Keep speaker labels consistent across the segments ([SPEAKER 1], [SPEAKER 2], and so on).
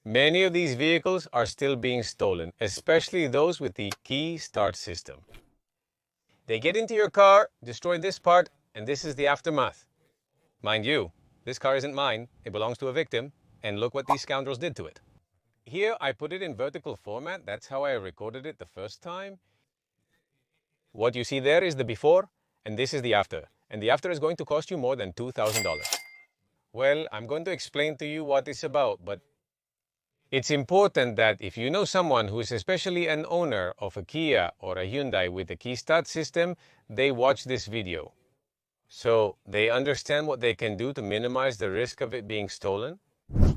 [SPEAKER 1] Many of these vehicles are still being stolen, especially those with the key start system. They get into your car, destroy this part, and this is the aftermath. Mind you, this car isn't mine, it belongs to a victim, and look what these scoundrels did to it. Here I put it in vertical format, that's how I recorded it the first time. What you see there is the before, and this is the after. And the after is going to cost you more than $2,000. Well, I'm going to explain to you what it's about, but it's important that if you know someone who is especially an owner of a Kia or a Hyundai with a key start system, they watch this video. So they understand what they can do to minimize the risk of it being stolen.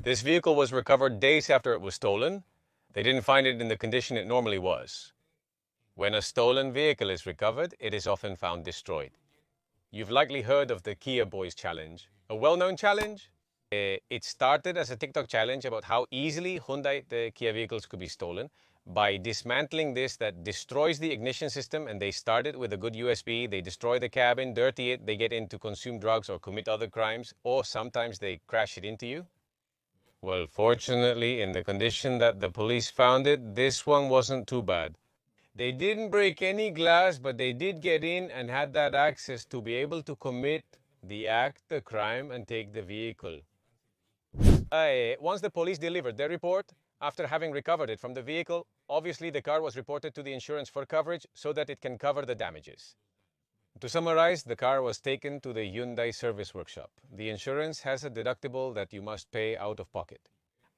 [SPEAKER 1] This vehicle was recovered days after it was stolen. They didn't find it in the condition it normally was. When a stolen vehicle is recovered, it is often found destroyed. You've likely heard of the Kia Boys Challenge, a well-known challenge. It started as a TikTok challenge about how easily the Kia vehicles could be stolen by dismantling this that destroys the ignition system, and they started with a good USB. They destroy the cabin, dirty it, they get in to consume drugs or commit other crimes, or sometimes they crash it into you. Well, fortunately, in the condition that the police found it, this one wasn't too bad. They didn't break any glass, but they did get in and had that access to be able to commit the act, the crime, and take the vehicle. Once the police delivered their report, after having recovered it from the vehicle, obviously the car was reported to the insurance for coverage so that it can cover the damages. To summarize, the car was taken to the Hyundai service workshop. The insurance has a deductible that you must pay out of pocket.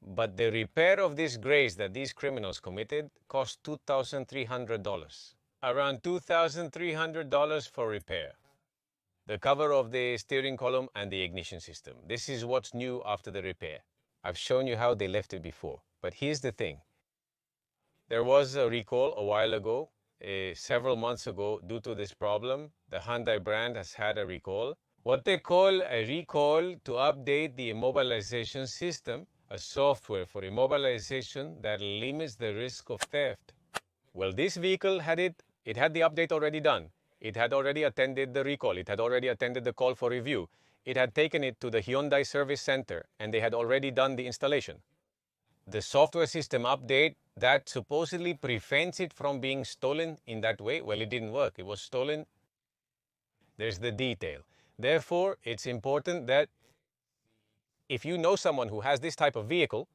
[SPEAKER 1] But the repair of this grace that these criminals committed cost $2,300. Around $2,300 for repair. The cover of the steering column and the ignition system. This is what's new after the repair. I've shown you how they left it before. But here's the thing. There was a recall a while ago, several months ago, due to this problem. The Hyundai brand has had a recall. What they call a recall to update the immobilization system, a software for immobilization that limits the risk of theft. Well, this vehicle had the update already done. It had already attended the recall. It had already attended the call for review. It had taken it to the Hyundai service center, and they had already done the installation. The software system update that supposedly prevents it from being stolen in that way, well, it didn't work. It was stolen. There's the detail. Therefore, it's important that if you know someone who has this type of vehicle,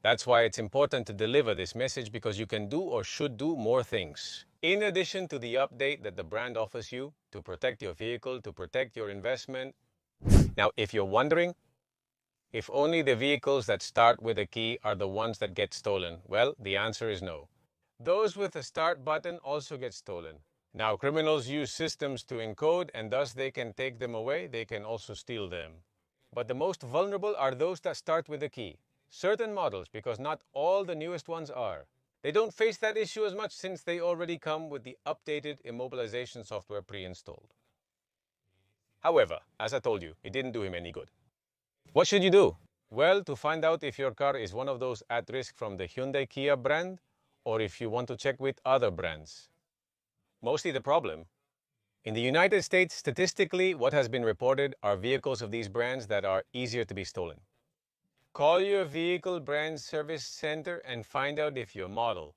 [SPEAKER 1] that's why it's important to deliver this message, because you can do or should do more things. In addition to the update that the brand offers you to protect your vehicle, to protect your investment. Now, if you're wondering if only the vehicles that start with a key are the ones that get stolen, well, the answer is no. Those with a start button also get stolen. Now, criminals use systems to encode, and thus they can take them away. They can also steal them. But the most vulnerable are those that start with a key. Certain models, because not all the newest ones are. They don't face that issue as much since they already come with the updated immobilization software pre-installed. However, as I told you, it didn't do him any good. What should you do? Well, to find out if your car is one of those at risk from the Hyundai Kia brand, or if you want to check with other brands. Mostly the problem. In the United States, statistically, what has been reported are vehicles of these brands that are easier to be stolen. Call your vehicle brand service center and find out if your model.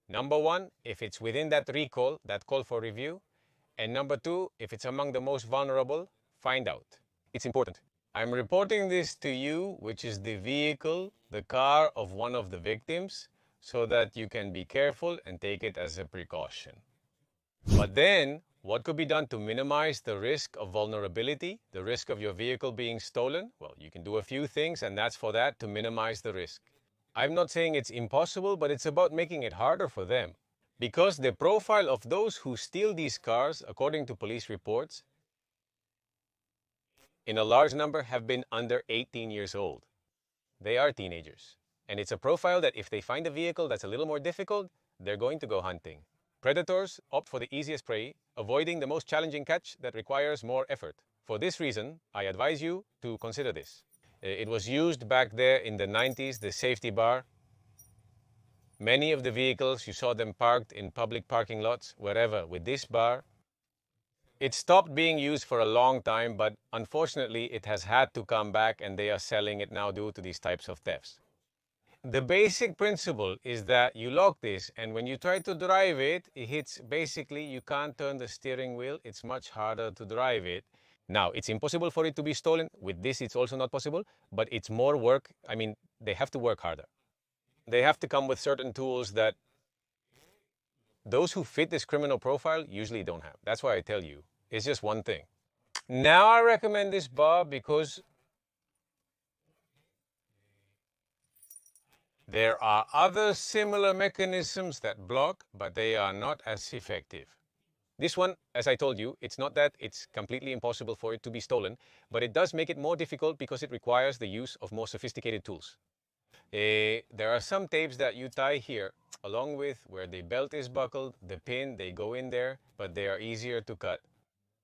[SPEAKER 1] Number one, if it's within that recall, that call for review. And number two, if it's among the most vulnerable, find out. It's important. I'm reporting this to you, which is the vehicle, the car of one of the victims, so that you can be careful and take it as a precaution. But then, what could be done to minimize the risk of vulnerability, the risk of your vehicle being stolen? Well, you can do a few things, and that's for that, to minimize the risk. I'm not saying it's impossible, but it's about making it harder for them. Because the profile of those who steal these cars, according to police reports, in a large number have been under 18 years old. They are teenagers. And it's a profile that if they find a vehicle that's a little more difficult, they're going to go hunting. Predators opt for the easiest prey, avoiding the most challenging catch that requires more effort. For this reason, I advise you to consider this. It was used back there in the 90s, the safety bar. Many of the vehicles, you saw them parked in public parking lots, wherever, with this bar. It stopped being used for a long time, but unfortunately it has had to come back, and they are selling it now due to these types of thefts. The basic principle is that you lock this, and when you try to drive it, it hits, basically you can't turn the steering wheel. It's much harder to drive it. Now, it's impossible for it to be stolen. With this, it's also not possible, but it's more work. I mean, they have to work harder. They have to come with certain tools that those who fit this criminal profile usually don't have. That's why I tell you, it's just one thing. Now I recommend this bar because there are other similar mechanisms that block, but they are not as effective. This one, as I told you, it's not that it's completely impossible for it to be stolen, but it does make it more difficult because it requires the use of more sophisticated tools. There are some tapes that you tie here, along with where the belt is buckled, the pin, they go in there, but they are easier to cut.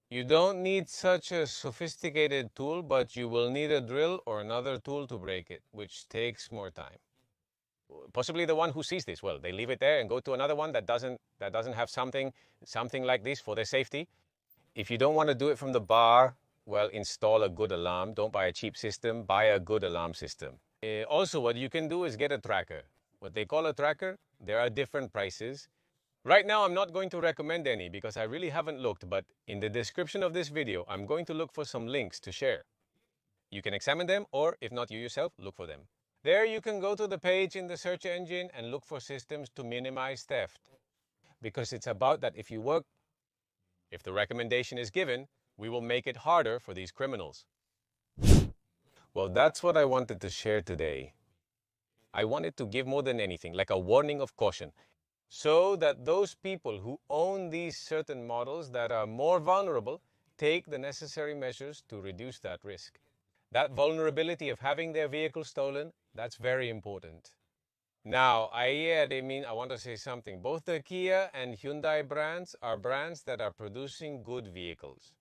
[SPEAKER 1] You don't need such a sophisticated tool, but you will need a drill or another tool to break it, which takes more time. Possibly the one who sees this, well, they leave it there and go to another one that doesn't have something like this for their safety. If you don't want to do it from the bar, well, install a good alarm. Don't buy a cheap system, buy a good alarm system. Also, what you can do is get a tracker. What they call a tracker, there are different prices. Right now, I'm not going to recommend any because I really haven't looked, but in the description of this video, I'm going to look for some links to share. You can examine them, or if not you yourself, look for them. There you can go to the page in the search engine and look for systems to minimize theft. Because it's about that if the recommendation is given, we will make it harder for these criminals. Well, that's what I wanted to share today. I wanted to give more than anything, like a warning of caution, so that those people who own these certain models that are more vulnerable take the necessary measures to reduce that risk. That vulnerability of having their vehicle stolen, that's very important. Now, I want to say something. Both the Kia and Hyundai brands are brands that are producing good vehicles.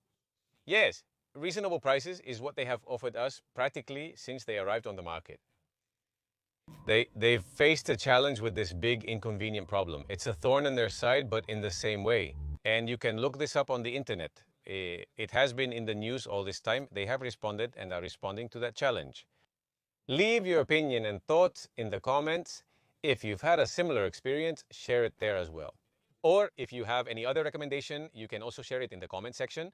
[SPEAKER 1] Yes, reasonable prices is what they have offered us practically since they arrived on the market. They've faced a challenge with this big inconvenient problem. It's a thorn in their side, but in the same way. And you can look this up on the internet. It has been in the news all this time. They have responded and are responding to that challenge. Leave your opinion and thoughts in the comments. If you've had a similar experience, share it there as well. Or if you have any other recommendation, you can also share it in the comment section.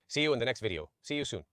[SPEAKER 1] See you in the next video. See you soon.